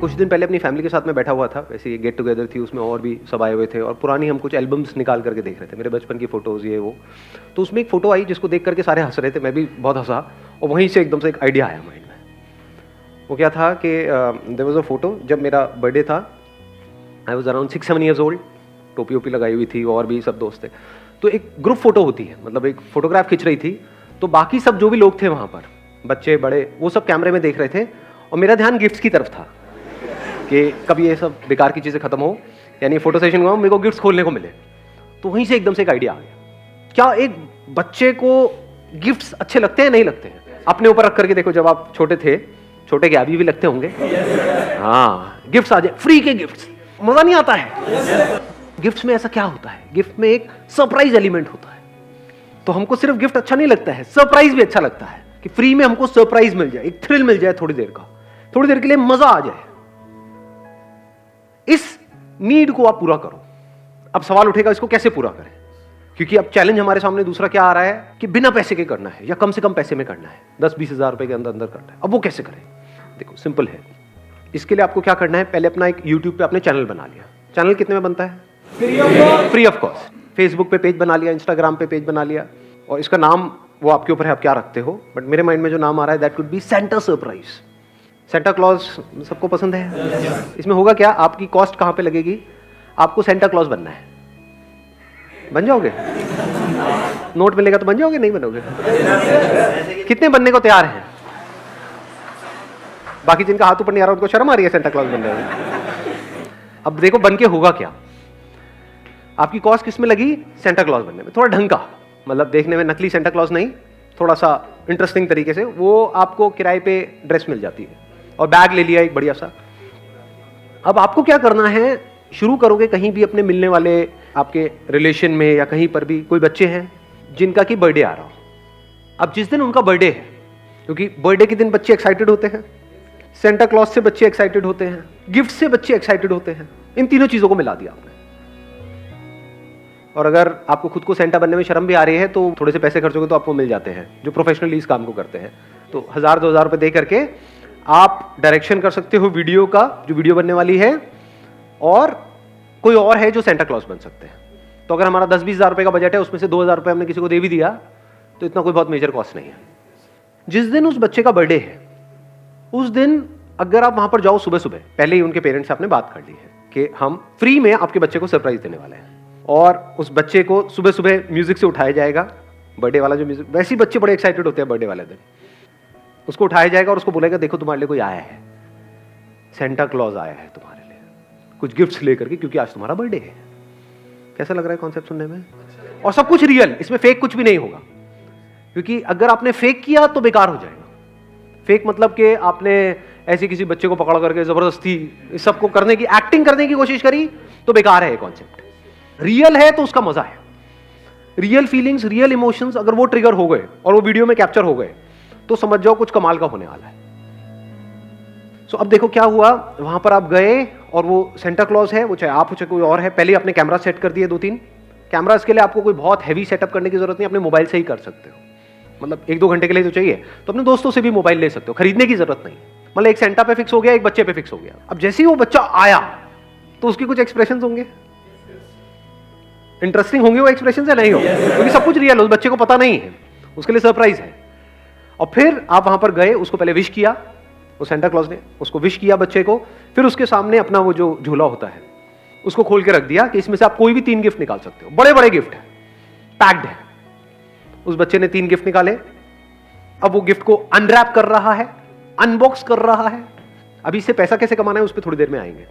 कुछ दिन पहले अपनी फैमिली के साथ में बैठा हुआ था, वैसे गेट टुगेदर थी, उसमें और भी सब आए हुए थे और पुरानी हम कुछ एल्बम्स निकाल करके देख रहे थे, मेरे बचपन की फ़ोटोज़ ये वो। तो उसमें एक फ़ोटो आई जिसको देख करके सारे हंस रहे थे, मैं भी बहुत हंसा और वहीं से एकदम से एक आइडिया आया माइंड में। वो क्या था कि देयर वाज अ फ़ोटो जब मेरा बर्थडे था, I was around 6-7 years old, टोपी वोपी लगाई हुई थी और भी सब दोस्त थे। तो एक ग्रुप फ़ोटो होती है, मतलब एक फ़ोटोग्राफ खिंच रही थी, तो बाकी सब जो भी लोग थे वहाँ पर, बच्चे बड़े, वो सब कैमरे में देख रहे थे और मेरा ध्यान गिफ्ट्स की तरफ था कि कभी ये सब बेकार की चीज़ें खत्म हो, यानी फोटो सेशन हुआ मेरे को गिफ्ट्स खोलने को मिले। तो वहीं से एकदम से एक आइडिया आ गया, क्या एक बच्चे को गिफ्ट्स अच्छे लगते हैं नहीं लगते हैं? अपने ऊपर रख करके देखो, जब आप छोटे थे, छोटे के अभी भी लगते होंगे, हाँ, गिफ्ट्स आ जाए, फ्री के गिफ्ट्स, मजा नहीं आता है? गिफ्ट्स में ऐसा क्या होता है, गिफ्ट में एक सरप्राइज एलिमेंट होता है। तो हमको सिर्फ गिफ्ट अच्छा नहीं लगता है, सरप्राइज भी अच्छा लगता है कि फ्री में हमको सरप्राइज मिल जाए, एक थ्रिल मिल जाए थोड़ी देर का, थोड़ी देर के लिए मजा आ जाए। इस नीड को आप पूरा करो। अब सवाल उठेगा इसको कैसे पूरा करें, क्योंकि अब चैलेंज हमारे सामने दूसरा क्या आ रहा है कि बिना पैसे के करना है या कम से कम पैसे में करना है, 10-20 हज़ार रुपए के अंदर अंदर करना है। अब वो कैसे करें? देखो सिंपल है, इसके लिए आपको क्या करना है, पहले अपना एक यूट्यूब पे आपने चैनल बना लिया। चैनल कितने में बनता है? Free of cost. फेसबुक पे पेज बना लिया, इंस्टाग्राम पे पेज बना लिया, और इसका नाम वो आपके ऊपर है, आप क्या रखते हो, बट मेरे माइंड में जो नाम आ रहा है that could be Santa surprise. Santa Claus सबको पसंद है। इसमें होगा क्या, आपकी कॉस्ट कहां पे लगेगी, आपको सेंटा क्लॉज बनना है। बन जाओगे? नोट मिलेगा तो बन जाओगे, नहीं बनोगे? कितने बनने को तैयार हैं? बाकी जिनका हाथ ऊपर नहीं आ रहा उनको शर्म आ रही है सेंटा क्लॉज बनने में। अब देखो बन के होगा क्या, आपकी कॉस्ट किस में लगी? सेंटा क्लॉज बनने में। थोड़ा ढंग का, मतलब देखने में नकली सेंटा क्लॉज नहीं, थोड़ा सा इंटरेस्टिंग तरीके से, वो आपको किराए पे ड्रेस मिल जाती है और बैग ले लिया एक बढ़िया सा। अब आपको क्या करना है, शुरू करोगे कहीं भी अपने मिलने वाले आपके रिलेशन में या कहीं पर भी कोई बच्चे हैं जिनका कि बर्थडे आ रहा हो। अब जिस दिन उनका बर्थडे है, क्योंकि बर्थडे के दिन बच्चे एक्साइटेड होते हैं, सेंटा क्लॉज से बच्चे एक्साइटेड होते हैं, गिफ्ट से बच्चे एक्साइटेड होते हैं, इन तीनों चीजों को मिला दिया आपने। और अगर आपको खुद को सेंटा बनने में शर्म भी आ रही है तो थोड़े से पैसे खर्चोगे तो आपको मिल जाते हैं जो प्रोफेशनली इस काम को करते हैं। तो 1000-2000 रुपए दे करके आप डायरेक्शन कर सकते हो वीडियो का, जो वीडियो बनने वाली है, और कोई और है जो सेंटा क्लॉज बन सकते हैं। तो अगर हमारा 10-20 हज़ार रुपए का बजट है, उसमें से 2000 रुपए हमने किसी को दे भी दिया तो इतना कोई बहुत मेजर कॉस्ट नहीं है। जिस दिन उस बच्चे का बर्थडे है, उस दिन अगर आप वहां पर जाओ सुबह सुबह, पहले ही उनके पेरेंट्स से आपने बात कर ली है कि हम फ्री में आपके बच्चे को सरप्राइज देने वाले हैं, और उस बच्चे को सुबह सुबह म्यूजिक से उठाया जाएगा। बर्थडे वाला जो म्यूजिक, वैसे ही बच्चे बड़े एक्साइटेड होते हैं बर्थडे वाले दिन, उसको उठाया जाएगा और उसको बोलेगा देखो तुम्हारे लिए कोई आया है, सेंटा क्लॉज आया है तुम्हारे लिए कुछ गिफ्ट्स लेकर के, क्योंकि आज तुम्हारा बर्थडे है। कैसा लग रहा है कॉन्सेप्ट सुनने में? और सब कुछ रियल, इसमें फेक कुछ भी नहीं होगा, क्योंकि अगर आपने फेक किया तो बेकार हो जाएगा। फेक मतलब कि आपने ऐसे किसी बच्चे को पकड़ करके जबरदस्ती इस सबको करने की, एक्टिंग करने की कोशिश करी तो बेकार है ये कॉन्सेप्ट। रियल है तो उसका मजा है। रियल फीलिंग्स, रियल इमोशंस अगर वो ट्रिगर हो गए और वो वीडियो में कैप्चर हो गए तो समझ जाओ कुछ कमाल का होने वाला है। सो अब देखो क्या हुआ, वहां पर आप गए और वो सेंटा क्लॉज है, वो चाहे आप हो चाहे कोई और है, पहले अपने कैमरा सेट कर दिए 2-3 कैमरा। इसके लिए आपको कोई बहुत हैवी सेटअप करने की जरूरत नहीं, अपने मोबाइल से ही कर सकते हो। मतलब 1-2 घंटे के लिए तो चाहिए, तो अपने दोस्तों से भी मोबाइल ले सकते हो, खरीदने की जरूरत नहीं। मतलब एक सेंटा पे फिक्स हो गया, एक बच्चे पे फिक्स हो गया। अब जैसे ही वो बच्चा आया तो उसके कुछ एक्सप्रेशन होंगे, इंटरेस्टिंग होंगे वो एक्सप्रेशन से नहीं होंगे, क्योंकि सब कुछ रियल है, उस बच्चे को पता नहीं है, उसके लिए सरप्राइज है। और फिर आप वहां पर गए, उसको पहले विश किया, वो सेंटा क्लॉज ने उसको विश किया बच्चे को, फिर उसके सामने अपना वो जो झोला होता है उसको खोल के रख दिया कि इसमें से आप कोई भी 3 गिफ्ट निकाल सकते हो। बड़े बड़े गिफ्ट है, पैक्ड है। उस बच्चे ने 3 गिफ्ट निकाले, अब वो गिफ्ट को अनरैप कर रहा है, अनबॉक्स कर रहा है। अभी इससे पैसा कैसे कमाना है उस पर थोड़ी देर में आएंगे।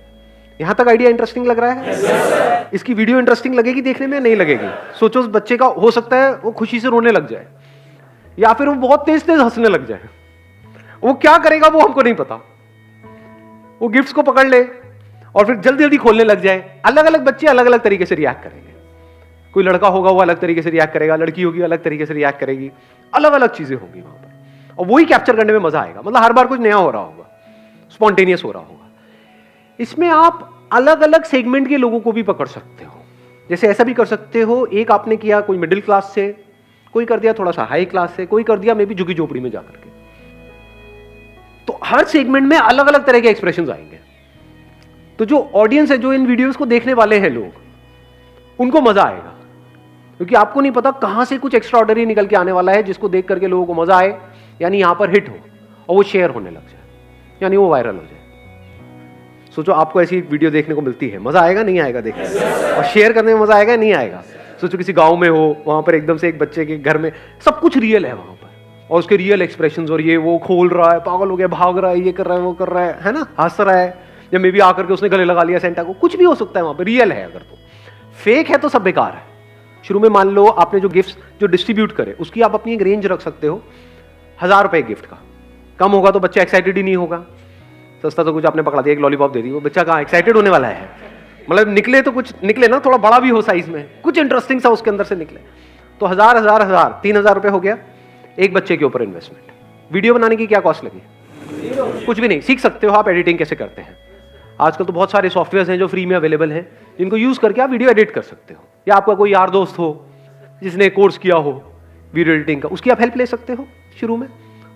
यहां तक आइडिया इंटरेस्टिंग लग रहा है? इसकी वीडियो इंटरेस्टिंग लगेगी देखने में? नहीं लगेगी। सोचो उस बच्चे का हो सकता है वो खुशी से रोने लग जाए, या फिर वो बहुत तेज तेज हंसने लग जाए। वो क्या करेगा वो हमको नहीं पता। वो गिफ्ट्स को पकड़ ले और फिर जल्दी जल्दी खोलने लग जाए। अलग अलग बच्चे अलग अलग तरीके से रिएक्ट करेंगे। कोई लड़का होगा वो अलग तरीके से रिएक्ट करेगा, लड़की होगी अलग तरीके से रिएक्ट करेगी, अलग अलग चीजें होंगी वहां पर, और वही कैप्चर करने में मजा आएगा। मतलब हर बार कुछ नया हो रहा होगा, स्पॉन्टेनियस हो रहा होगा। इसमें आप अलग अलग सेगमेंट के लोगों को भी पकड़ सकते हो। जैसे ऐसा भी कर सकते हो, एक आपने किया कोई मिडिल क्लास से, कोई कर दिया थोड़ा सा हाई क्लास से, कोई कर दिया मे बी झुग्गी झोपड़ी में जाकर के। तो हर सेगमेंट में अलग अलग तरह के एक्सप्रेशंस आएंगे। तो जो ऑडियंस है, जो इन वीडियोस को देखने वाले हैं लोग, उनको मजा आएगा, क्योंकि आपको नहीं पता कहां से कुछ एक्स्ट्राऑर्डिनरी निकल के आने वाला है जिसको देख करके लोगों को मजा आए, यानी यहां पर हिट हो और वो शेयर होने लग जाए, यानी वो वायरल हो जाए। सोचो आपको ऐसी वीडियो देखने को मिलती है, मजा आएगा नहीं आएगा देखने में, और शेयर करने में मजा आएगा नहीं आएगा। सोचो किसी गांव में हो, वहां पर एकदम से एक बच्चे के घर में सब कुछ रियल है वहां पर, और उसके रियल एक्सप्रेशंस, और ये वो खोल रहा है, पागल हो गया, भाग रहा है, ये कर रहा है, वो कर रहा है ना, हंस रहा है, या मे भी आकर के उसने गले लगा लिया सेंटा को, कुछ भी हो सकता है वहां पर, रियल है। अगर तो फेक है तो सब बेकार है। शुरू में मान लो आपने जो गिफ्ट जो डिस्ट्रीब्यूट करे उसकी आप अपनी एक रेंज रख सकते हो, 1000 रुपए गिफ्ट का, कम होगा तो बच्चा एक्साइटेड ही नहीं होगा। सस्ता तो कुछ आपने पकड़ा दिया, एक लॉलीपॉप दे दी, वो बच्चा कहाँ एक्साइटेड होने वाला है, मतलब निकले तो कुछ निकले ना, थोड़ा बड़ा भी हो साइज में, कुछ इंटरेस्टिंग सा उसके अंदर से निकले। तो 1000 3000 रुपए हो गया एक बच्चे के ऊपर इन्वेस्टमेंट। वीडियो बनाने की क्या कॉस्ट लगी? कुछ भी नहीं, सीख सकते हो आप एडिटिंग कैसे करते हैं। आजकल तो बहुत सारे सॉफ्टवेयर हैं जो फ्री में अवेलेबल हैं, जिनको यूज करके आप वीडियो एडिट कर सकते हो, या आपका कोई यार दोस्त हो जिसने कोर्स किया हो वीडियो एडिटिंग का, उसकी आप हेल्प ले सकते हो। शुरू में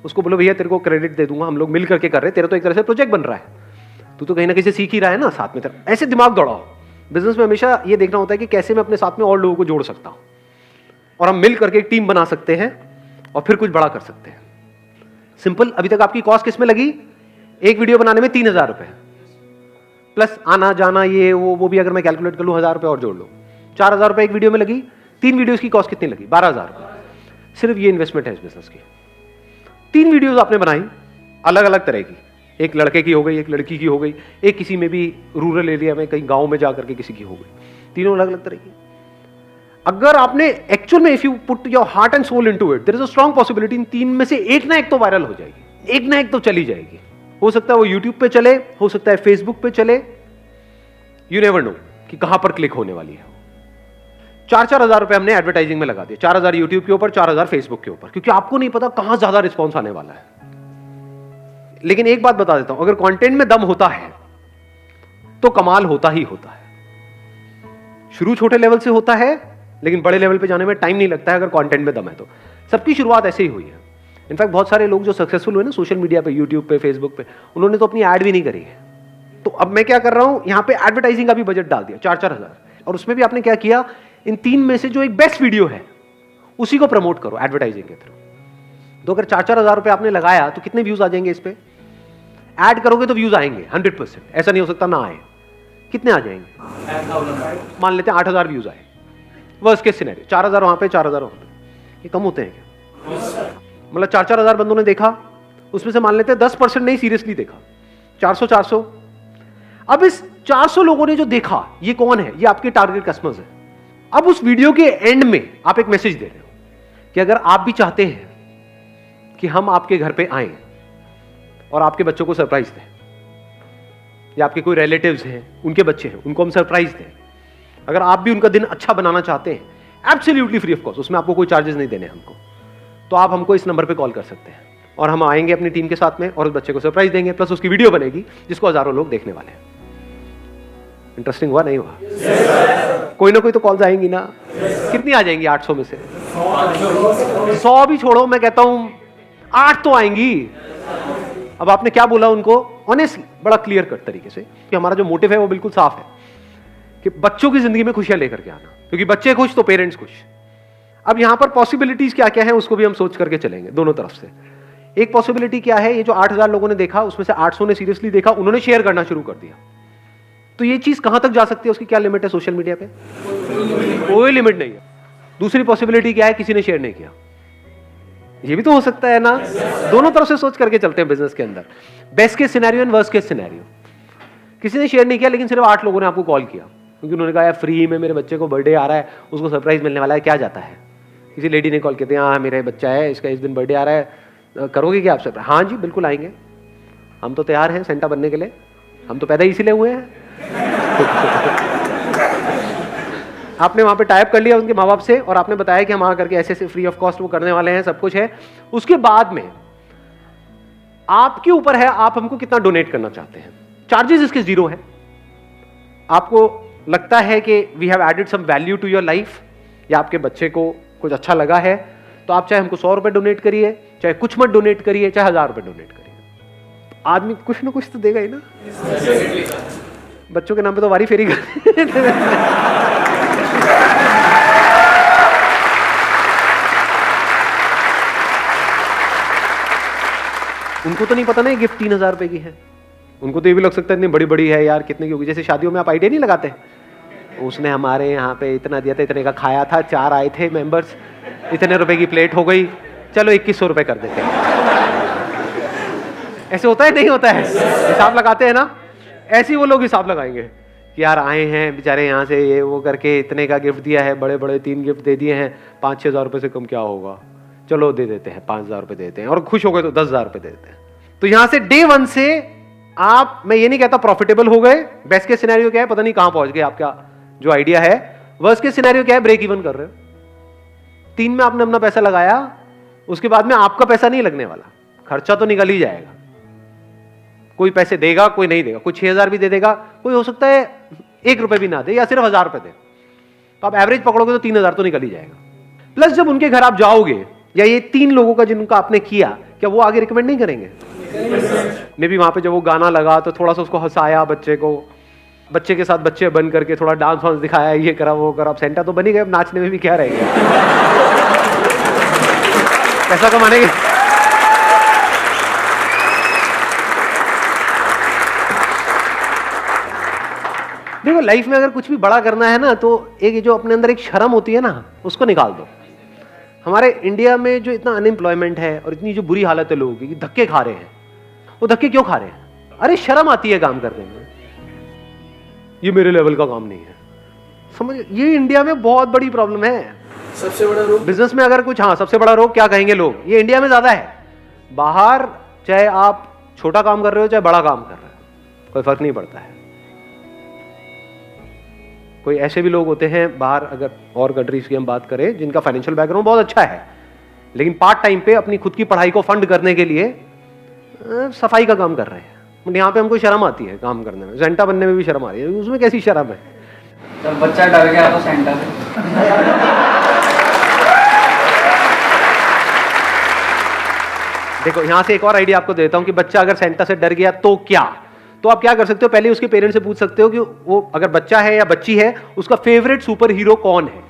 उसको बोलो भैया तेरे को क्रेडिट दे दूंगा, हम लोग मिल करके कर रहे हैं, तेरा तो एक तरह से प्रोजेक्ट बन रहा है, तू तो कहीं ना कहीं सीख ही रहा है ना साथ में तेरा। ऐसे दिमाग दौड़ाओ। बिजनेस में हमेशा ये देखना होता है कि कैसे मैं अपने साथ में और लोगों को जोड़ सकता हूं, और हम मिल करके एक टीम बना सकते हैं और फिर कुछ बड़ा कर सकते हैं। सिंपल। अभी तक आपकी कॉस्ट किसमें लगी? एक वीडियो बनाने में 3000 रुपए, प्लस आना जाना ये वो भी अगर मैं कैलकुलेट कर लूं, 1000 रुपए और जोड़ लो, 4000 रुपए एक वीडियो में लगी। 3 वीडियोस की कॉस्ट कितनी लगी? 12000 रुपए। सिर्फ ये इन्वेस्टमेंट है इस बिजनेस की। 3 वीडियोस आपने बनाई अलग अलग तरह की, एक लड़के की हो गई, एक लड़की की हो गई, एक किसी में भी रूरल एरिया में कहीं गांव में जाकर के किसी की हो गई, तीनों अलग अलग तरह की। अगर आपने एक्चुअल में if you put your heart and soul into it, there is a strong possibility in 3 में से एक ना एक तो वायरल हो जाएगी, एक ना एक तो चली जाएगी। हो सकता है वो यूट्यूब पे चले, हो सकता है फेसबुक पे चले, यू नेवर नो कि कहां पर क्लिक होने वाली है। 4-4 हजार रुपए हमने एडवर्टाइजिंग में लगा दिए, 4000 यूट्यूब के ऊपर, 4000 फेसबुक के ऊपर, क्योंकि आपको नहीं पता कहां ज्यादा रिस्पॉन्स आने वाला है। लेकिन एक बात बता देता हूं, अगर कंटेंट में दम होता है तो कमाल होता ही होता है। शुरू छोटे लेवल से होता है, लेकिन बड़े लेवल पे जाने में टाइम नहीं लगता है अगर कंटेंट में दम है तो। सबकी शुरुआत ऐसे ही हुई है। इनफैक्ट बहुत सारे लोग जो सक्सेसफुल हुए ना सोशल मीडिया पे, यूट्यूब पे, फेसबुक पे, उन्होंने तो अपनी ऐड भी नहीं करी है। तो अब मैं क्या कर रहा हूं, यहां पे एडवर्टाइजिंग का भी बजट डाल दिया 4-4 हजार, और उसमें भी आपने क्या किया, इन 3 में से जो एक बेस्ट वीडियो है उसी को प्रमोट करो एडवर्टाइजिंग के थ्रू। तो अगर 4-4 हजार रुपए आपने लगाया तो कितने व्यूज आ जाएंगे इस पे? ऐड करोगे तो व्यूज आएंगे 100%, ऐसा नहीं हो सकता ना आए। कितने आ जाएंगे? मान लेते हैं 8000 व्यूज आए, वर्स्ट केस सिनेरियो, 4000 वहां पे, 4000 वहां पे, ये कम होते हैं क्या? मतलब 4-4 हजार बंदों ने देखा, उसमें से मान लेते हैं 10% नहीं सीरियसली देखा, 400। अब इस 400 लोगों ने जो देखा, ये कौन है? ये आपके टारगेट कस्टमर्स है। अब उस वीडियो के एंड में आप एक मैसेज दे रहे हो कि अगर आप भी चाहते हैं कि हम आपके घर पे आएं और आपके बच्चों को सरप्राइज दें, या आपके कोई रिलेटिव्स हैं, उनके बच्चे हैं, उनको हम सरप्राइज दें, अगर आप भी उनका दिन अच्छा बनाना चाहते हैं, एब्सोल्युटली फ्री ऑफ कॉस्ट, उसमें आपको कोई चार्जेस नहीं देने हमको, तो आप हमको इस नंबर पे कॉल कर सकते हैं और हम आएंगे अपनी टीम के साथ में और उस बच्चे को सरप्राइज देंगे, प्लस उसकी वीडियो बनेगी जिसको हजारों लोग देखने वाले हैं। इंटरेस्टिंग हुआ नहीं हुआ? कोई ना कोई तो कॉल्स आएंगी ना। कितनी आ जाएंगी 800 में से? 100 भी छोड़ो, मैं कहता हूं 8 तो आएंगी। अब आपने क्या बोला उनको? ऑनेस्टली, बड़ा क्लियर कट तरीके से, कि हमारा जो मोटिव है वो बिल्कुल साफ है कि बच्चों की जिंदगी में खुशियां लेकर के आना, क्योंकि बच्चे खुश तो पेरेंट्स खुश। अब यहां पर पॉसिबिलिटीज क्या क्या है उसको भी हम सोच करके चलेंगे दोनों तरफ से। एक पॉसिबिलिटी क्या है, ये जो 8000 लोगों ने देखा उसमें से 800 ने सीरियसली देखा, उन्होंने शेयर करना शुरू कर दिया, तो ये चीज कहां तक जा सकती है, उसकी क्या लिमिट है सोशल मीडिया पे? कोई लिमिट नहीं है। दूसरी पॉसिबिलिटी क्या है, किसी ने शेयर नहीं किया, ये भी तो हो सकता है ना। दोनों तरफ से सोच करके चलते हैं बिजनेस के अंदर, best case scenario and worst case scenario. किसी ने शेयर नहीं किया, लेकिन सिर्फ 8 लोगों ने आपको कॉल किया, क्योंकि उन्होंने कहा यार फ्री में मेरे बच्चे को बर्थडे आ रहा है, उसको सरप्राइज मिलने वाला है, क्या जाता है। किसी लेडी ने कॉल किया, हाँ मेरा बच्चा है, इसका इस दिन बर्थडे आ रहा है, करोगे क्या आप सरप्राइज? हाँ जी बिल्कुल आएंगे, हम तो तैयार हैं सेंटा बनने के लिए, हम तो पैदा इसीलिए हुए हैं। आपने वहां पे टाइप कर लिया उनके माँ बाप से और आपने बताया कि हम वहां करके ऐसे ऐसे फ्री ऑफ कॉस्ट वो करने वाले हैं, सब कुछ है। उसके बाद में आपके ऊपर है, आप हमको कितना डोनेट करना चाहते हैं। चार्जेस इसके 0 है। आपको लगता है कि we have added some value to your life, या आपके बच्चे को कुछ अच्छा लगा है, तो आप चाहे हमको 100 रुपए डोनेट करिए, चाहे कुछ मत डोनेट करिए, चाहे 1000 रुपए डोनेट करिए, आदमी कुछ ना कुछ तो देगा ही ना। बच्चों के नाम पे तो वारी फेरी कर उनको तो नहीं पता ना ये गिफ्ट 3,000 रुपए की है। उनको तो ये भी लग सकता है इतनी बड़ी बड़ी है यार, कितने की होगी। जैसे शादियों में आप आइडिया नहीं लगाते, उसने हमारे यहाँ पे इतना दिया था, इतने का खाया था, 4 आए थे मेंबर्स, इतने रुपए की प्लेट हो गई, चलो 2100 रुपए कर देते हैं। ऐसे होता है नहीं होता है? हिसाब लगाते हैं ना, ऐसे ही वो लोग हिसाब लगाएंगे कि यार आए हैं बेचारे यहाँ से, ये वो करके इतने का गिफ्ट दिया है, बड़े बड़े 3 गिफ्ट दे दिए हैं, 5-6 हज़ार रुपए से कम क्या होगा, चलो दे देते हैं, 5,000 रुपए देते हैं, और खुश हो गए तो 10,000 रुपए देते हैं। तो यहां से डे 1 से आप, मैं ये नहीं कहता प्रॉफिटेबल हो गए, बेस्ट के सिनेरियो क्या है पता नहीं कहां पहुंच गए, आपका जो आइडिया है। वर्स्ट के सिनेरियो क्या है, ब्रेक इवन कर रहे हो। 3 में आपने अपना पैसा लगाया, उसके बाद में आपका पैसा नहीं लगने वाला, खर्चा तो निकल ही जाएगा। कोई पैसे देगा, कोई नहीं देगा, कोई 6,000 भी दे देगा, कोई हो सकता है 1 रुपए भी ना दे या सिर्फ 1,000 रुपए दे। तो आप एवरेज पकड़ोगे तो 3,000 तो निकल ही जाएगा। प्लस जब उनके घर आप जाओगे, या ये 3 लोगों का जिनका आपने किया, क्या वो आगे रिकमेंड नहीं करेंगे? मे भी वहां पे जब वो गाना लगा तो थोड़ा सा उसको हंसाया, बच्चे को, बच्चे के साथ बच्चे बन करके थोड़ा डांस वांस दिखाया, ये करा वो करा, अब सेंटा तो बन ही गए, अब नाचने में भी क्या रहेगा, पैसा कमाने के। देखो लाइफ में अगर कुछ भी बड़ा करना है ना, तो एक जो अपने अंदर एक शर्म होती है ना, उसको निकाल दो। हमारे इंडिया में जो इतना अनएम्प्लॉयमेंट है और इतनी जो बुरी हालत है लोगों की, धक्के खा रहे हैं। वो धक्के क्यों खा रहे हैं? अरे शर्म आती है काम करने में, ये मेरे लेवल का काम नहीं है, समझ? ये इंडिया में बहुत बड़ी प्रॉब्लम है। सबसे बड़ा रोग बिजनेस में अगर कुछ, हाँ सबसे बड़ा रोग क्या कहेंगे लोग, ये इंडिया में ज्यादा है। बाहर चाहे आप छोटा काम कर रहे हो चाहे बड़ा काम कर रहे हो, कोई फर्क नहीं पड़ता है। कोई ऐसे भी लोग होते हैं बाहर, अगर और कंट्रीज की हम बात करें, जिनका फाइनेंशियल बैकग्राउंड बहुत अच्छा है, लेकिन पार्ट टाइम पे अपनी खुद की पढ़ाई को फंड करने के लिए सफाई का काम कर रहे हैं। यहाँ पे हमको शर्म आती है काम करने में, सेंटा बनने में भी शर्म आ रही है, उसमें कैसी शर्म है? जब बच्चा डर गया तो सेंटा से। देखो यहाँ से एक और आइडिया आपको देता हूँ कि बच्चा अगर सेंटा से डर गया तो क्या, तो आप क्या कर सकते हो, पहले उसके पेरेंट्स से पूछ सकते हो कि वो अगर बच्चा है या बच्ची है, उसका फेवरेट सुपर हीरो कौन है।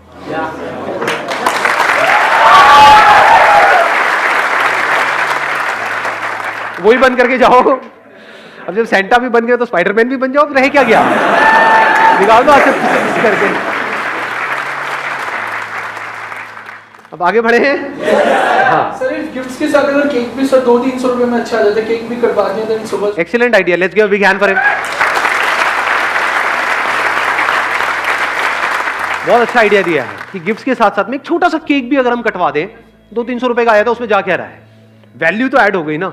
वही बन करके जाओ। अब जब सेंटा भी बन गए तो स्पाइडरमैन भी बन जाओ, रह क्या गया, निकाल दो आगे करके। अब आगे बढ़े हैं। हाँ सर, गिफ्ट्स के साथ अगर केक भी सर 200-300 रुपए में अच्छा आ जाता है, केक भी करवा दिया देन सुबह। Excellent idea, let's give a big hand for him. बहुत अच्छा आइडिया दिया है कि गिफ्ट्स के साथ साथ में एक छोटा सा केक भी अगर हम कटवा दें, 200-300 रुपए का आया था, उसमें जा क्या रहा है, वैल्यू तो ऐड हो गई ना।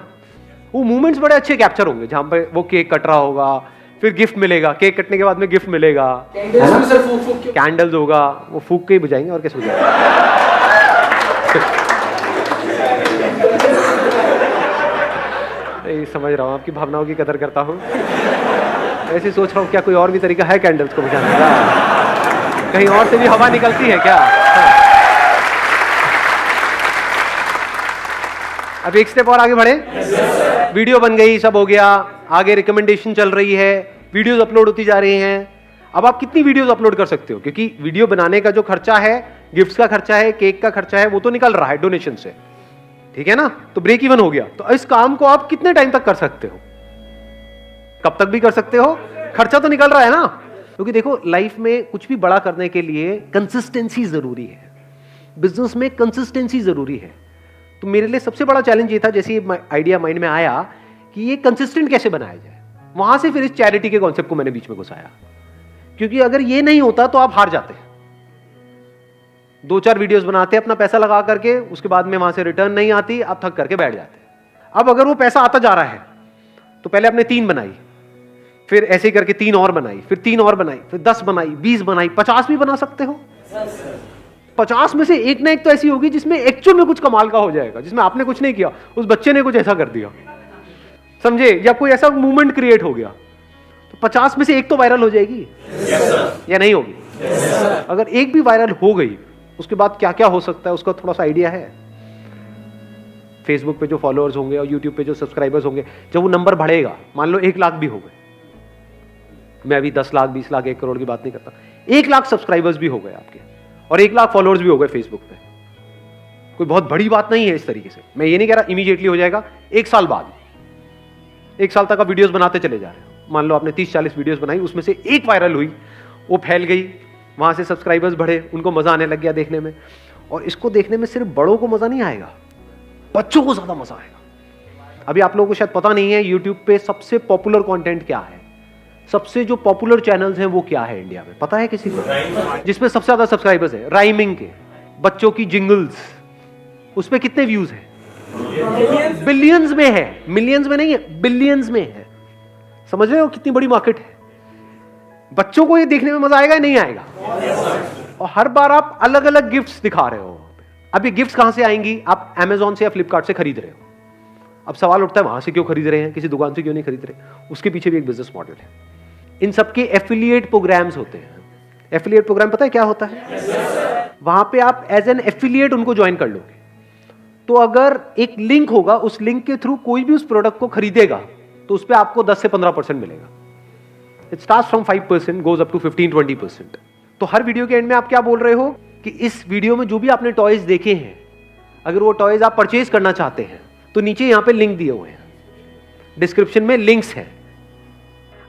वो मूवमेंट्स बड़े अच्छे कैप्चर होंगे जहां पे वो केक कट रहा होगा, फिर गिफ्ट मिलेगा, केक कटने के बाद में गिफ्ट मिलेगा, कैंडल्स भी सर फूक के, कैंडल्स होगा, वो फूक के ही बुझाएंगे और कैसे बुझाएंगे। समझ रहा हूँ, आपकी भावनाओं की कदर करता हूँ। ऐसे सोच रहा हूँ क्या कोई और भी तरीका है कैंडल्स को बुझाने का, कहीं और से भी हवा निकलती है क्या? अब एक स्टेप और आगे बढ़े। वीडियो बन गई, सब हो गया, आगे रिकमेंडेशन चल रही है, वीडियोस अपलोड होती जा रही हैं। अब आप कितनी वीडियोस अपलोड कर सकते हो, क्योंकि वीडियो बनाने का जो खर्चा है, गिफ्ट्स का खर्चा है, केक का खर्चा है, वो तो निकल रहा है डोनेशन से, ठीक है ना, तो ब्रेक इवन हो गया। तो इस काम को आप कितने टाइम तक कर सकते हो, कब तक भी कर सकते हो, खर्चा तो निकल रहा है ना। क्योंकि देखो लाइफ में कुछ भी बड़ा करने के लिए कंसिस्टेंसी जरूरी है, बिजनेस में कंसिस्टेंसी जरूरी है। तो मेरे लिए सबसे बड़ा चैलेंज ये था, जैसे ये आइडिया माइंड में आया कि ये कंसिस्टेंट कैसे बनाया जाए, वहां से फिर इस चैरिटी के कॉन्सेप्ट को मैंने बीच में घुसाया। क्योंकि अगर ये नहीं होता तो आप हार जाते, 2-4 वीडियोस बनाते अपना पैसा लगा करके, उसके बाद में वहां से रिटर्न नहीं आती, आप थक करके बैठ जाते। अब अगर वो पैसा आता जा रहा है तो पहले आपने 3 बनाई, फिर ऐसे ही करके 3 और बनाई, फिर 3 और बनाई, फिर 10 बनाई, 20 बनाई, 50 भी बना सकते हो। 50 में से एक ना एक तो ऐसी होगी जिसमें एक्चुअल में कुछ कमाल का हो जाएगा, जिसमें आपने कुछ नहीं किया, उस बच्चे ने कुछ ऐसा कर दिया, समझे, या कोई ऐसा मूवमेंट क्रिएट हो गया, तो 50 में से एक तो वायरल हो जाएगी या नहीं होगी। अगर एक भी वायरल हो गई, उसके बाद क्या क्या हो सकता है उसका थोड़ा सा आइडिया है। फेसबुक पे जो फॉलोअर्स होंगे और यूट्यूब पे जो सब्सक्राइबर्स होंगे, जब वो नंबर बढ़ेगा, मान लो 1 लाख भी हो गए, मैं अभी 10 लाख 20 लाख 1 करोड़ की बात नहीं करता, 1 लाख सब्सक्राइबर्स भी हो गए आपके और 1 लाख फॉलोअर्स भी हो गए फेसबुक पे, कोई बहुत बड़ी बात नहीं है इस तरीके से। मैं ये नहीं कह रहा इमीडिएटली हो जाएगा, 1 साल बाद, 1 साल तक आप वीडियोस बनाते चले जा रहे हो। मान लो आपने 30-40 वीडियोस बनाई, उसमें से एक वायरल हुई, वो फैल गई, वहां से सब्सक्राइबर्स बढ़े, उनको मजा आने लग गया देखने में। और इसको देखने में सिर्फ बड़ों को मजा नहीं आएगा, बच्चों को ज्यादा मजा आएगा। अभी आप लोगों को शायद पता नहीं है यूट्यूब पे सबसे पॉपुलर कंटेंट क्या है, सबसे जो पॉपुलर चैनल्स हैं वो क्या है इंडिया में, पता है किसी को? जिसमें सबसे ज्यादा सब्सक्राइबर्स है, राइमिंग के, बच्चों की जिंगल्स, उस पे कितने व्यूज हैं? बिलियंस में है, मिलियंस में नहीं है, बिलियंस में है। समझ रहे हो कितनी बड़ी मार्केट है? बच्चों को ये देखने में मजा आएगा या नहीं आएगा? और हर बार आप अलग अलग गिफ्ट्स दिखा रहे हो। अब ये गिफ्ट्स कहां से आएंगी? आप Amazon से या फ्लिपकार्ट से खरीद रहे हो। अब सवाल उठता है वहां से क्यों खरीद रहे हैं, किसी दुकान से क्यों नहीं खरीद रहे? उसके पीछे भी एक बिजनेस मॉडल है। इन सबके एफिलिएट प्रोग्राम्स होते हैं। एफिलिएट प्रोग्राम पता है क्या होता है? वहां पे आप एज एन एफिलिएट उनको ज्वाइन कर लोगे, तो अगर एक लिंक होगा, उस लिंक के थ्रू कोई भी उस प्रोडक्ट को खरीदेगा तो उस पर आपको 10 से 15% मिलेगा। It starts from 5%, goes up to 15-20%। तो हर वीडियो के एंड में आप क्या बोल रहे हो कि इस वीडियो में जो भी आपने टॉयज देखे हैं, अगर वो टॉयज आप परचेज करना चाहते हैं तो नीचे यहां पे लिंक दिए हुए हैं, डिस्क्रिप्शन में लिंक्स हैं।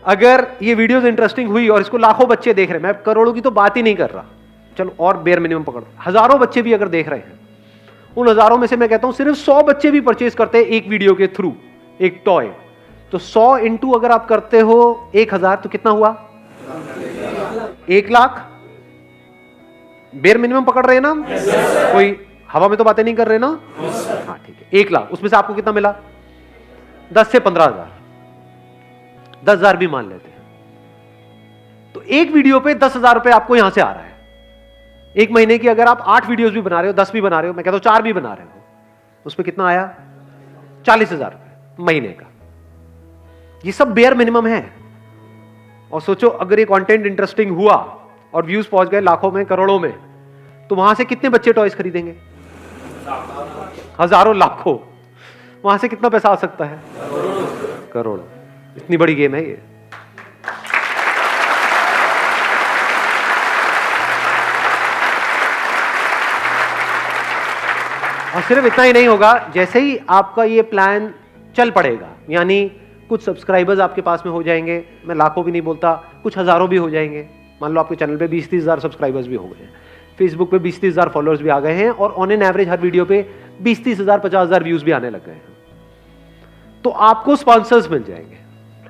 अगर ये वीडियोस इंटरेस्टिंग हुई और इसको लाखों बच्चे देख रहे हैं, मैं करोड़ों की तो बात ही नहीं कर रहा, चलो और बेयर मिनिमम पकड़, हजारों बच्चे भी अगर देख रहे हैं, उन हजारों में से मैं कहता हूं सिर्फ 100 बच्चे भी परचेज करते हैं एक वीडियो के थ्रू एक टॉय, तो 100 इंटू अगर आप करते हो 1000 तो कितना हुआ? 1 लाख। बेयर मिनिमम पकड़ रहे हैं ना? कोई हवा में तो बातें नहीं कर रहे ना? हाँ ठीक है, 1 लाख, उसमें से आपको कितना मिला? 10 से 15,000, 10,000 भी मान लेते हैं, तो एक वीडियो पे 10,000 रुपए आपको यहां से आ रहा है। एक महीने की अगर आप 8 वीडियोस भी बना रहे हो, 10 भी बना रहे हो, मैं कहता हूं 4 भी बना रहे हो, उस पर कितना आया? 40,000 रुपए महीने का। ये सब बेयर मिनिमम है। और सोचो अगर ये कंटेंट इंटरेस्टिंग हुआ और व्यूज पहुंच गए लाखों में, करोड़ों में, तो वहां से कितने बच्चे टॉयज खरीदेंगे? हजारों, लाखों। वहां से कितना पैसा आ सकता है? करोड़ों। इतनी बड़ी गेम है ये। और सिर्फ इतना ही नहीं होगा, जैसे ही आपका ये प्लान चल पड़ेगा, यानी कुछ सब्सक्राइबर्स आपके पास में हो जाएंगे, मैं लाखों भी नहीं बोलता, कुछ हजारों भी हो जाएंगे। मान लो आपके चैनल पे 20-30 हजार सब्सक्राइबर्स भी हो गए हैं, फेसबुक पे 20-30 हजार फॉलोअर्स भी आ गए हैं, और on an average her video पे 20-30 हजार 50 हजार व्यूज भी आने लग गए हैं, तो आपको स्पॉन्सर्स मिल जाएंगे।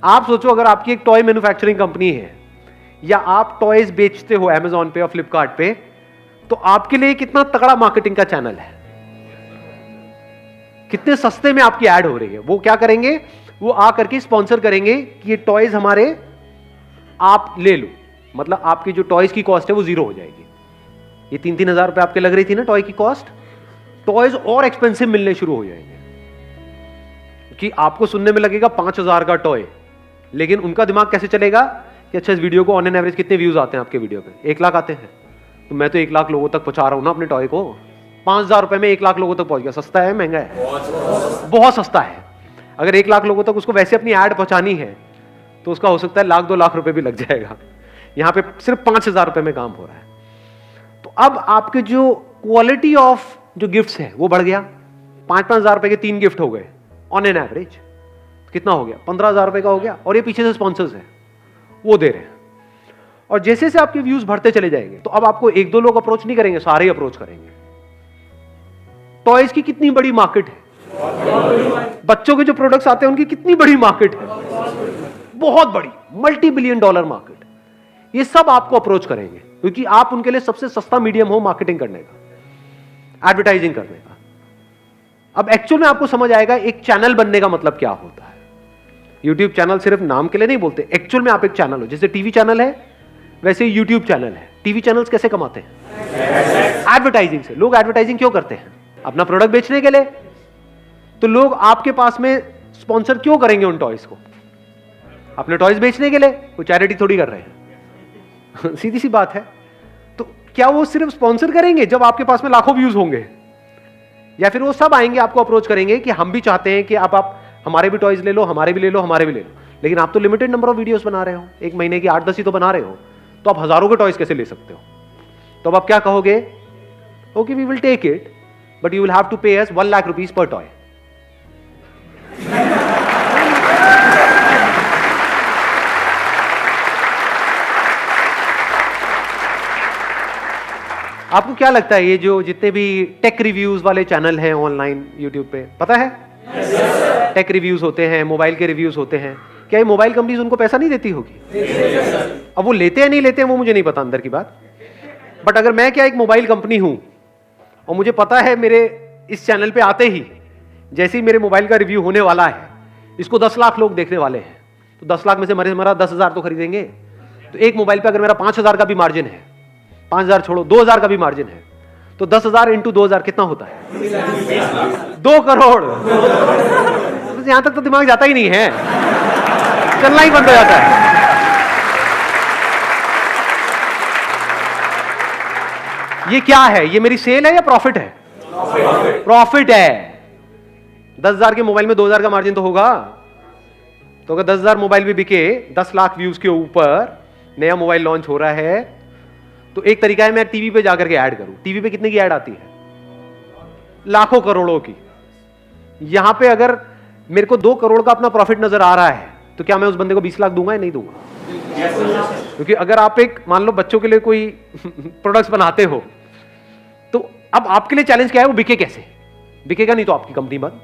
आप सोचो अगर आपकी एक टॉय मैन्युफैक्चरिंग कंपनी है या आप टॉयज बेचते हो Amazon पे और फ्लिपकार्ट पे, तो आपके लिए कितना तगड़ा मार्केटिंग का चैनल है, कितने सस्ते में आपकी ऐड हो रही है। वो क्या करेंगे? वो आ करके स्पॉन्सर करेंगे कि ये टॉयज हमारे आप ले लो, मतलब आपकी जो टॉयज की कॉस्ट है वो 0 हो जाएगी। ये 3-3 हजार रुपए आपके लग रही थी ना टॉय की कॉस्ट, टॉयज और एक्सपेंसिव मिलने शुरू हो जाएंगे, कि आपको सुनने में लगेगा 5,000 का टॉय, लेकिन उनका दिमाग कैसे चलेगा कि अच्छा इस वीडियो को ऑन एन एवरेज कितने व्यूज आते हैं आपके वीडियो पे? 1 लाख आते हैं, तो मैं तो 1 लाख लोगों तक पहुंचा रहा हूं ना अपने टॉय को। 5,000 रुपए में 1 लाख लोगों तक पहुंच गया। सस्ता है महंगा है? बहुत सस्ता है। अगर 1 लाख लोगों तक उसको वैसे अपनी ऐड पहुंचानी है तो उसका हो सकता है 1-2 लाख रुपए भी लग जाएगा। यहां पे सिर्फ 5,000 रुपए में काम हो रहा है। तो अब आपके जो क्वालिटी ऑफ जो गिफ्ट्स है वो बढ़ गया। 5-5 हजार रुपए के 3 गिफ्ट हो गए ऑन एन एवरेज, कितना हो गया? 15,000 रुपए का हो गया। और ये पीछे से स्पॉन्सर्स है वो दे रहे हैं। और जैसे जैसे आपके व्यूज बढ़ते चले जाएंगे तो अब आपको 1-2 लोग अप्रोच नहीं करेंगे, सारे ही अप्रोच करेंगे। टॉयज की कितनी बड़ी मार्केट है, बच्चों के जो प्रोडक्ट्स आते हैं उनकी कितनी बड़ी मार्केट है, बहुत बड़ी, $multi-billion मार्केट। ये सब आपको अप्रोच करेंगे क्योंकि आप उनके लिए सबसे सस्ता मीडियम हो मार्केटिंग करने का, एडवर्टाइजिंग करने का। अब एक्चुअल में आपको समझ आएगा एक चैनल बनने का मतलब क्या होता है। यूट्यूब चैनल सिर्फ नाम के लिए नहीं बोलते, एक्चुअल में आप एक चैनल हो। जैसे टीवी चैनल है वैसे यूट्यूब चैनल है। टीवी चैनल्स कैसे कमाते हैं? एडवर्टाइजिंग से। लोग एडवर्टाइजिंग क्यों करते हैं? अपना प्रोडक्ट बेचने के लिए। तो लोग आपके पास में स्पॉन्सर क्यों करेंगे उन टॉयज को? अपने टॉयज बेचने के लिए। कोई चैरिटी थोड़ी कर रहे हैं सीधी सी बात है। तो क्या वो सिर्फ स्पॉन्सर करेंगे जब आपके पास में लाखों व्यूज होंगे, या फिर वो सब आएंगे आपको अप्रोच करेंगे कि हम भी चाहते हैं कि आप हमारे भी टॉयज ले लो, हमारे भी ले लो, हमारे भी ले लो। लेकिन आप तो लिमिटेड नंबर ऑफ वीडियोस बना रहे हो, एक महीने की 8-10 ही तो बना रहे हो, तो आप हजारों के टॉयज कैसे ले सकते हो? तो अब आप क्या कहोगे? Okay, we will take it, but you will have to pay us 1 lakh rupees per toy. आपको क्या लगता है ये जो जितने भी टेक रिव्यूज वाले चैनल हैं ऑनलाइन यूट्यूब पे, पता है? टेक रिव्यूज होते हैं, मोबाइल के रिव्यूज होते हैं, क्या ये मोबाइल कंपनीज उनको पैसा नहीं देती होगी? अब वो लेते हैं नहीं लेते हैं वो मुझे नहीं पता अंदर की बात, बट अगर मैं क्या एक मोबाइल कंपनी हूं और मुझे पता है मेरे इस चैनल पे आते ही जैसे ही मेरे मोबाइल का रिव्यू होने वाला है, इसको 10 लाख लोग देखने वाले हैं, तो 10 लाख में से मरा 10,000 तो खरीदेंगे। तो एक मोबाइल पे अगर मेरा 5,000 का भी मार्जिन है, 5,000 छोड़ो 2,000 का भी मार्जिन है, तो 10,000 इंटू 2,000 कितना होता है? 2 करोड़। यहां तक तो दिमाग जाता ही नहीं है, चलना ही बंद हो जाता है। ये क्या है? ये मेरी सेल है या प्रॉफिट है? प्रॉफिट है। 10,000 के मोबाइल में 2,000 का मार्जिन तो होगा। तो अगर 10,000 मोबाइल भी बिके, 10 लाख व्यूज के ऊपर नया मोबाइल लॉन्च हो रहा है, तो एक तरीका है मैं टीवी पे जाकर के ऐड करूं। टीवी पे कितने की ऐड आती है? लाखों करोड़ों की। यहां पे अगर मेरे को 2 करोड़ का अपना प्रॉफिट नजर आ रहा है, तो क्या मैं उस बंदे को 20 लाख दूंगा या नहीं दूंगा? क्योंकि अगर आप एक मान लो बच्चों के लिए कोई प्रोडक्ट्स बनाते हो, तो अब आपके लिए चैलेंज क्या है? वो बिके कैसे? बिकेगा नहीं तो आपकी कंपनी बंद।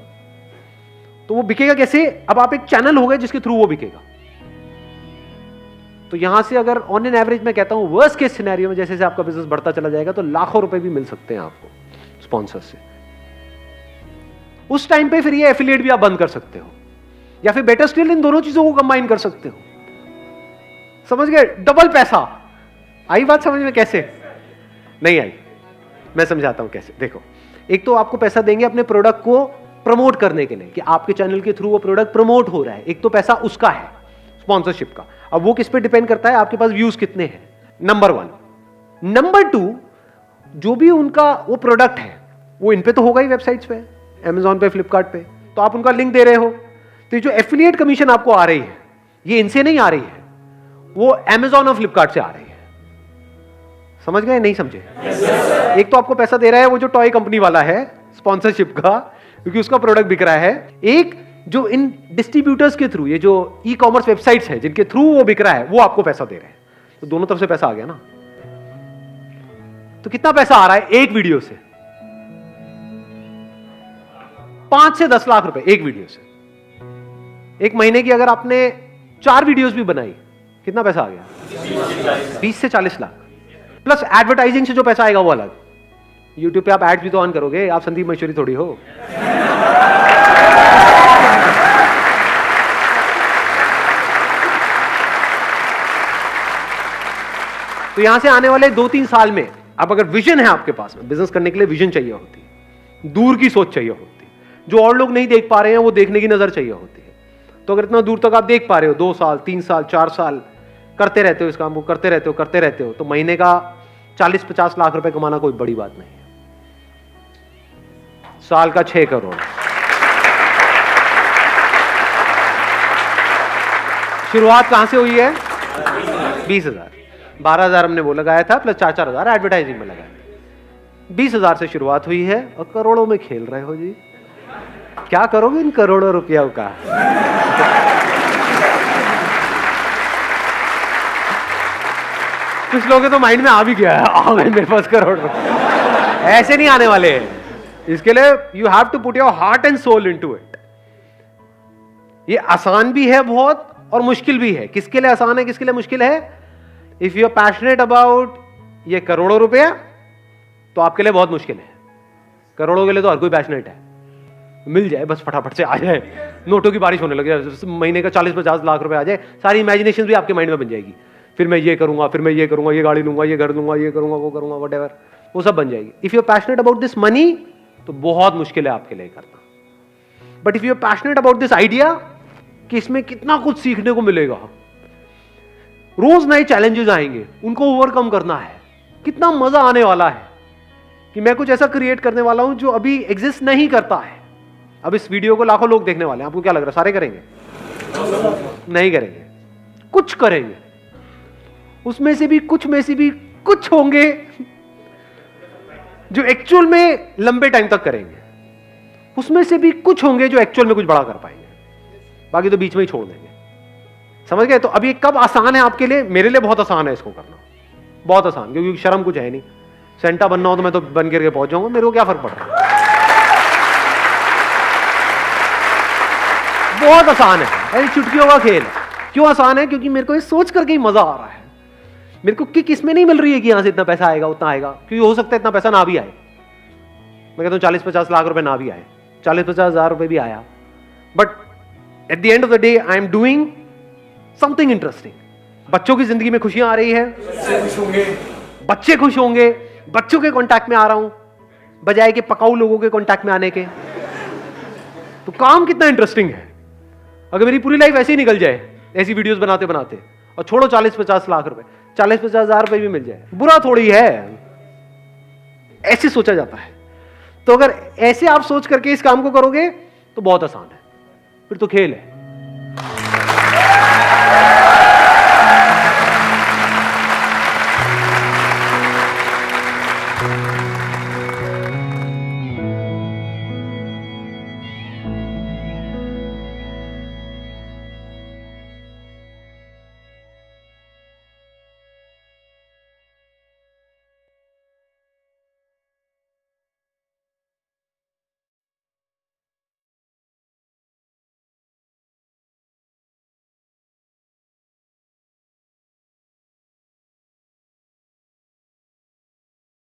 तो वो बिकेगा कैसे? अब आप एक चैनल हो गए जिसके थ्रू वो बिकेगा। तो यहां से अगर ऑन एन एवरेज मैं कहता हूं वर्स्ट केस सिनेरियो में जैसे जैसे आपका बिजनेस बढ़ता चला जाएगा, तो लाखों रुपए भी मिल सकते हैं आपको स्पॉन्सर से। उस टाइम पे फिर ये एफिलिएट भी आप बंद कर सकते हो, या फिर बेटर स्टिल इन दोनों चीजों को कंबाइन कर सकते हो। समझ गए? डबल पैसा। आई बात समझ में? कैसे नहीं आई? मैं समझाता हूं कैसे। देखो, एक तो आपको पैसा देंगे अपने प्रोडक्ट को प्रमोट करने के लिए, कि आपके चैनल के थ्रू वो प्रोडक्ट प्रमोट हो रहा है। एक तो पैसा उसका है, स्पॉन्सरशिप का। अब वो किस पे डिपेंड करता है? आपके पास व्यूज कितने हैं, नंबर 1। नंबर 2, जो भी उनका वो प्रोडक्ट है वो इन पे तो होगा ही, वेबसाइट्स पे, Amazon पे, फ्लिपकार्ट पे, तो आप उनका लिंक दे रहे हो। तो ये जो एफिलिएट कमीशन आपको आ रही है, ये इनसे नहीं आ रही है, वो Amazon और फ्लिपकार्ट से आ रही है। समझ गए? नहीं समझे? एक तो आपको पैसा दे रहा है वो जो टॉय कंपनी वाला है स्पॉन्सरशिप का, क्योंकि उसका प्रोडक्ट बिक रहा है। एक जो इन डिस्ट्रीब्यूटर्स के थ्रू, ये जो ई कॉमर्स वेबसाइट्स हैं जिनके थ्रू वो बिक रहा है, वो आपको पैसा दे रहे हैं। तो दोनों तरफ से पैसा आ गया ना। तो कितना पैसा आ रहा है एक वीडियो से? 5 से 10 लाख रुपए एक वीडियो से। एक महीने की अगर आपने 4 वीडियोस भी बनाई, कितना पैसा आ गया? 20 से 40 लाख। प्लस एडवर्टाइजिंग से जो पैसा आएगा वो अलग। यूट्यूब पे आप एड्स भी तो ऑन करोगे, आप संदीप महेश्वरी थोड़ी हो। तो यहां से आने वाले 2-3 साल में, अब अगर विजन है आपके पास में, बिजनेस करने के लिए विजन चाहिए होती है, दूर की सोच चाहिए होती है, जो और लोग नहीं देख पा रहे हैं वो देखने की नजर चाहिए होती है। तो अगर इतना दूर तक आप देख पा रहे हो, 2 साल 3 साल 4 साल करते रहते हो इस काम को, करते रहते हो, तो महीने का 40-50 लाख रुपए कमाना कोई बड़ी बात नहीं है। साल का 6 करोड़। शुरुआत कहां से हुई है? 20,000। 12,000 हमने वो लगाया था, प्लस 4-4 हजार एडवर्टाइजिंग में लगाया। 20,000 से शुरुआत हुई है और करोड़ों में खेल रहे हो जी। क्या करोगे इन करोड़ों रुपयों का? कुछ लोगों के तो माइंड में आ भी गया है, आ गए मेरे पास करोड़ रुपए। ऐसे नहीं आने वाले हैं। इसके लिए you have to put your heart and soul into it. ये आसान भी है बहुत और मुश्किल भी है। किसके लिए आसान है, किसके लिए मुश्किल है? If you are passionate about ये करोड़ों रुपया, तो आपके लिए बहुत मुश्किल है। करोड़ों के लिए तो हर कोई पैशनेट है, मिल जाए बस, फटाफट से आ जाए, नोटों की बारिश होने लगे, महीने का 40-50 लाख रुपए आ जाए, सारी इमेजिनेशन भी आपके माइंड में बन जाएगी। फिर मैं ये करूंगा, फिर मैं ये करूंगा, ये गाड़ी लूंगा, ये घर लूंगा, ये करूंगा, वो करूंगा, व्हाटएवर, वो सब बन जाएगी। If you are passionate about this money, तो बहुत मुश्किल है आपके लिए करना। But if you are passionate about this idea कि इसमें कितना कुछ सीखने को मिलेगा, रोज नए चैलेंजेस आएंगे, उनको ओवरकम करना है, कितना मजा आने वाला है कि मैं कुछ ऐसा क्रिएट करने वाला हूं जो अभी एग्जिस्ट नहीं करता है। अब इस वीडियो को लाखों लोग देखने वाले हैं, आपको क्या लग रहा है सारे करेंगे? नहीं करेंगे, कुछ करेंगे, उसमें से भी कुछ होंगे जो एक्चुअल में लंबे टाइम तक करेंगे, उसमें से भी कुछ होंगे जो एक्चुअल में कुछ बड़ा कर पाएंगे, बाकी तो बीच में ही छोड़ देंगे। समझ गए? तो अभी कब आसान है आपके लिए? मेरे लिए बहुत आसान है इसको करना, बहुत आसान, क्योंकि शर्म कुछ है नहीं। सेंटा बनना हो तो मैं तो बन करके पहुंच जाऊंगा, मेरे को क्या फर्क पड़ रहा है। बहुत आसान है, चुटकियों का खेल। क्यों आसान है? क्योंकि मेरे को ये सोच करके ही मजा आ रहा है। मेरे को किक इसमें नहीं मिल रही है कि यहां से इतना पैसा आएगा उतना आएगा, क्योंकि हो सकता है इतना पैसा ना भी आए। मैं कहता हूं 40-50 लाख रुपए ना भी आए, 40-50 हजार रुपए भी आया, but at the end of the day I am doing something interesting. बच्चों की जिंदगी में खुशियां आ रही है, बच्चे खुश होंगे, बच्चों के कांटेक्ट में आ रहा हूं बजाय के पकाऊ लोगों के कांटेक्ट में आने के। तो काम कितना इंटरेस्टिंग है। अगर मेरी पूरी लाइफ ऐसे ही निकल जाए ऐसी वीडियोस बनाते बनाते, और छोड़ो 40-50 लाख रुपए, 40-50 हजार रुपए भी मिल जाए, बुरा थोड़ी है। ऐसे सोचा जाता है। तो अगर ऐसे आप सोच करके इस काम को करोगे तो बहुत आसान है, फिर तो खेल है।